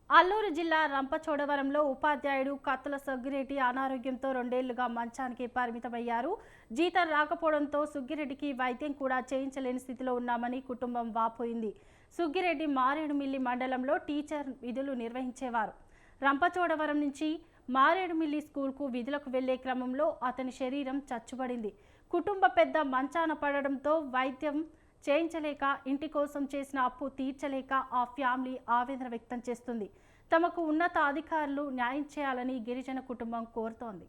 అల్లూరు జిల్లా రంపచోడవరంలో ఉపాధ్యాయుడు కత్తుల సుగ్గిరెడ్డి అనారోగ్యంతో 2 ఏళ్లుగా మంచానికి పరిమితమయ్యారు. జీతం రాకపోవడంతో సుగ్గిరెడ్డికి వైద్యం కూడా చేయించలేని స్థితిలో ఉన్నామని కుటుంబం వాపోయింది. సుగ్గిరెడ్డి మారేడుమిల్లి మండలంలో టీచర్ విధులు నిర్వహించేవారు. రంపచోడవరం నుంచి మారేడుమిల్లి స్కూల్కు విధులకు వెళ్లే క్రమంలో అతని శరీరం చచ్చుబడింది. కుటుంబ పెద్ద మంచాన పడడంతో వైద్యం చేయించలేక, ఇంటి కోసం చేసిన అప్పు తీర్చలేక ఆ ఫ్యామిలీ ఆవేదన వ్యక్తం చేస్తుంది. తమకు ఉన్నత అధికారులు న్యాయం చేయాలని గిరిజన కుటుంబం కోరుతోంది.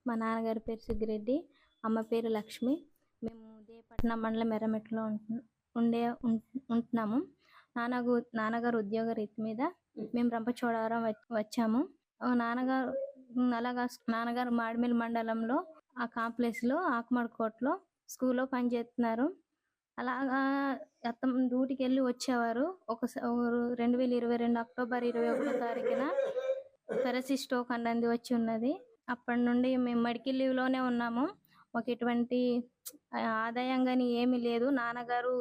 మా నాన్నగారి పేరు సుగ్గిరెడ్డి, అమ్మ పేరు లక్ష్మి. మేము దేపట్నం మండలం ఎర్రమెట్లో ఉంటున్నాము. నాన్నగారు ఉద్యోగ రీతి మీద మేము రంపచోడవరం వచ్చాము. నాన్నగారు మాడిమిల్ మండలంలో ఆ కాంప్లెక్స్లో ఆకుమడికోటలో స్కూల్లో పనిచేస్తున్నారు. అలాగా అతను డ్యూటీకి వెళ్ళి వచ్చేవారు. 2022 అక్టోబర్ 21 తారీఖున పెరసిస్ స్ట్రోక్ అన్నది వచ్చి ఉన్నది. అప్పటి నుండి మేము మెడికల్ లీవ్లోనే ఉన్నాము. మాకు ఎటువంటి ఆదాయం కానీ ఏమీ లేదు. నాన్నగారు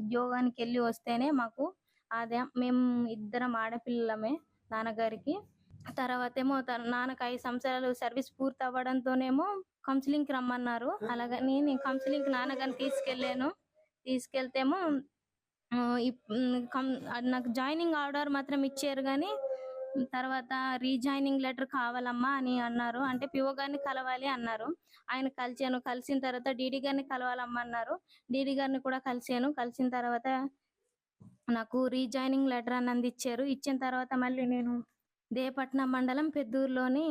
ఉద్యోగానికి వెళ్ళి వస్తేనే మాకు ఆదాయం. మేము ఇద్దరం ఆడపిల్లలమే నాన్నగారికి. తర్వాత ఏమో నాన్నకు 5 సంవత్సరాలు సర్వీస్ పూర్తి అవ్వడంతోనేమో కౌన్సిలింగ్కి రమ్మన్నారు. అలాగని నేను కౌన్సిలింగ్కి నాన్నగారిని తీసుకెళ్తేమో నాకు జాయినింగ్ ఆర్డర్ మాత్రం ఇచ్చారు, కానీ తర్వాత రీజాయినింగ్ లెటర్ కావాలమ్మా అని అన్నారు. అంటే పిఓ గారిని కలవాలి అన్నారు. ఆయన కలిసిన తర్వాత డీడీ గారిని కలవాలమ్మా అన్నారు. డీడీ గారిని కూడా కలిసిన తర్వాత నాకు రీజాయినింగ్ లెటర్ అన్నది ఇచ్చారు. ఇచ్చిన తర్వాత మళ్ళీ నేను దేపట్నం మండలం పెద్దూరులోని